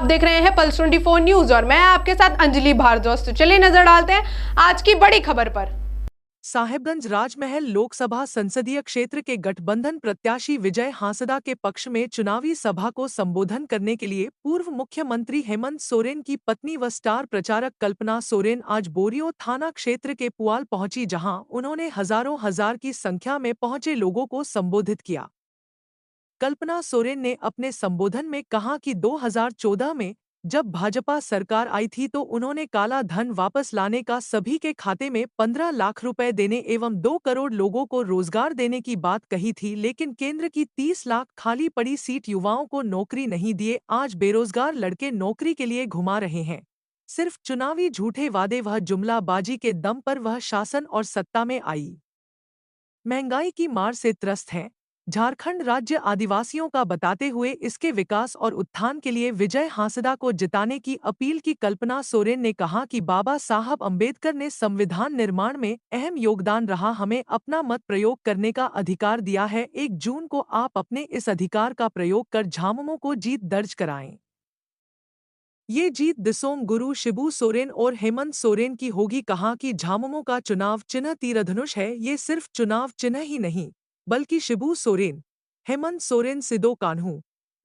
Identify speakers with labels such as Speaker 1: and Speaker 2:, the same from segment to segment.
Speaker 1: देख रहे हैं पल्स 24 न्यूज और मैं आपके साथ अंजलि भारद्वाज। तो चलिए नजर डालते हैं आज की बड़ी खबर पर।
Speaker 2: साहेबगंज राजमहल लोकसभा संसदीय क्षेत्र के गठबंधन प्रत्याशी विजय हांसदा के पक्ष में चुनावी सभा को संबोधन करने के लिए पूर्व मुख्यमंत्री हेमंत सोरेन की पत्नी व स्टार प्रचारक कल्पना सोरेन आज बोरियो थाना क्षेत्र के पुआल पहुंची, जहां उन्होंने हजारों हजार की संख्या में पहुंचे लोगों को संबोधित किया। कल्पना सोरेन ने अपने संबोधन में कहा कि 2014 में जब भाजपा सरकार आई थी तो उन्होंने काला धन वापस लाने का, सभी के खाते में 15 लाख रुपए देने एवं 2 करोड़ लोगों को रोजगार देने की बात कही थी, लेकिन केंद्र की 30 लाख खाली पड़ी सीट युवाओं को नौकरी नहीं दिए। आज बेरोजगार लड़के नौकरी के लिए घुमा रहे हैं। सिर्फ चुनावी झूठे वादे व जुमलाबाजी के दम पर वह शासन और सत्ता में आई। महंगाई की मार से त्रस्त हैं। झारखंड राज्य आदिवासियों का बताते हुए इसके विकास और उत्थान के लिए विजय हांसदा को जिताने की अपील की। कल्पना सोरेन ने कहा कि बाबा साहब अंबेडकर ने संविधान निर्माण में अहम योगदान रहा, हमें अपना मत प्रयोग करने का अधिकार दिया है। 1 जून को आप अपने इस अधिकार का प्रयोग कर झामुमो को जीत दर्ज कराएं। ये जीत दिसोम गुरु शिबू सोरेन और हेमंत सोरेन की होगी। कहा कि झामुमो का चुनाव चिन्ह तीरधनुष है। ये सिर्फ चुनाव चिन्ह ही नहीं बल्कि शिबू सोरेन, हेमंत सोरेन, सिदो कान्हू,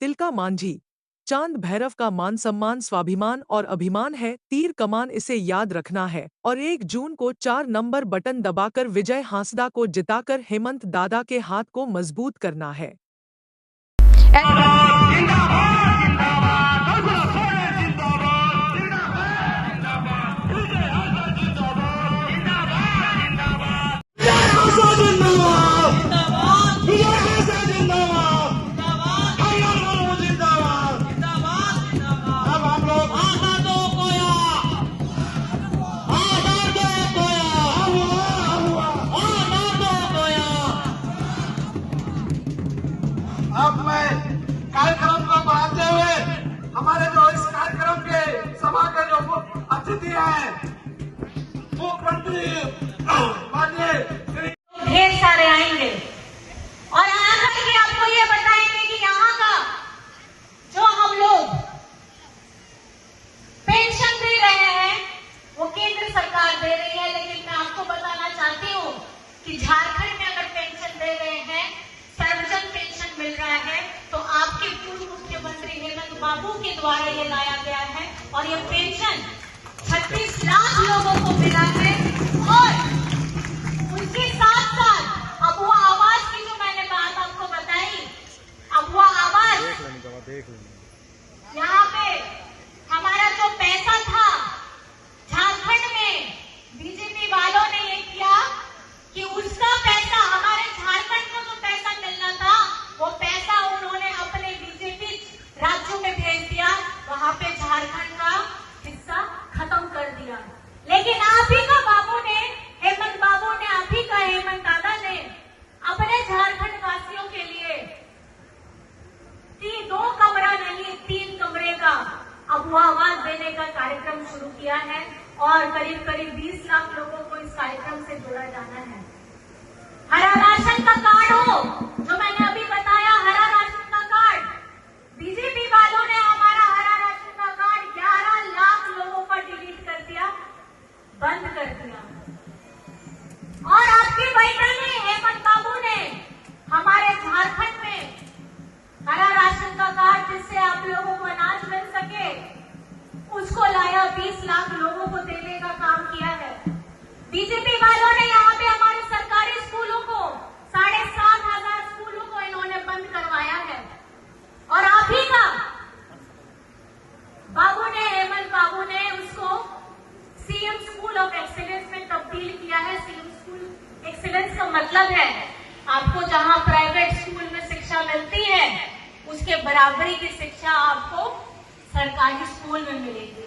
Speaker 2: तिलका मांझी, चांद भैरव का मान सम्मान, स्वाभिमान और अभिमान है। तीर कमान इसे याद रखना है और 1 जून को 4 नंबर बटन दबाकर विजय हांसदा को जिताकर हेमंत दादा के हाथ को मजबूत करना है।
Speaker 3: अब मैं कार्यक्रम को बढ़ाते हुए हमारे जो इस कार्यक्रम के सभा के जो अतिथि हैं, मुख्यमंत्री माननीय
Speaker 4: ढेर सारे आएंगे और आकर के आपको ये बताएंगे कि यहाँ का जो हम लोग पेंशन दे रहे हैं वो केंद्र सरकार दे रही है, लेकिन मैं आपको बताना चाहती हूँ कि झारखंड में अगर पेंशन दे रहे हैं, सर्वजन पेंशन मिल रहा है, तो आपके पूर्व मुख्यमंत्री हेमंत बाबू के द्वारा ये लाया गया है और ये पेंशन 36 लाख लोगों को मिला है। और उनके साथ साथ अबुआ आवास की जो मैंने बात आपको बताई, अबुआ आवास, यहाँ पे हमारा जो पैसा था झारखंड में, बीजेपी वालों ने ये किया कि उसका पैसा, हमारे झारखंड को जो पैसा मिलना था वो पैसा उन्होंने अपने बीजेपी राज्यों में भेज दिया, वहां पे झारखंड का हिस्सा खत्म कर दिया। लेकिन आप ही का बाबू ने, हेमंत बाबू ने, आप ही का हेमंत दादा ने अपने झारखंड वासियों के लिए 2 कमरा नहीं 3 कमरे का अबुआ आवास देने का कार्यक्रम शुरू किया है और करीब 20 लाख लोगों को इस कार्यक्रम से जोड़ा जाना है। हरा राशन का कार्ड हो, जो मैंने अभी बताया, हरा राशन का कार्ड, बीजेपी वालों ने हमारा हरा राशन का कार्ड 11 लाख लोगों का डिलीट कर दिया, बंद कर दिया। और आपके वैज्ञानिक हेमंत बाबू ने हमारे झारखंड में हरा राशन का कार्ड, जिससे आप लोगों को अनाज मिल सके, उसको लाया, 20 लाख लोगों को देने का काम किया है। बीजेपी वालों ने यहाँ पे हमारे सरकारी स्कूलों को, 7,500 स्कूलों को इन्होंने बंद करवाया है। और आप ही का बाबू ने, हेमंत बाबू ने उसको सीएम स्कूल ऑफ एक्सीलेंस में तब्दील किया है। सीएम स्कूल एक्सीलेंस का मतलब है आपको जहां प्राइवेट स्कूल में शिक्षा मिलती है उसके बराबरी की शिक्षा आपको सरकारी स्कूल में मिलेगी।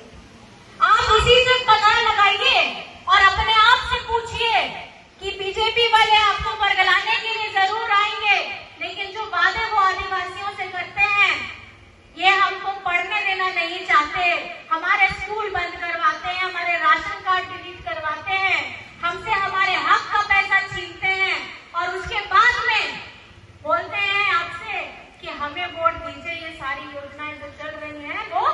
Speaker 4: आप इसी से कगार लगाइए और अपने आप से पूछिए कि बीजेपी वाले आपको बरगलाने के लिए जरूर आएंगे, लेकिन जो वादे वो आदिवासियों से करते हैं, ये हमको पढ़ने देना नहीं चाहते, हमारे स्कूल बंद करवाते हैं, हमारे राशन कार्ड डिलीट करवाते हैं, हमसे हमारे हक का पैसा छीनते हैं और उसके बाद में बोलते हैं आपसे कि हमें वोट दीजिए, ये सारी योजनाएं जो चल रही हैं वो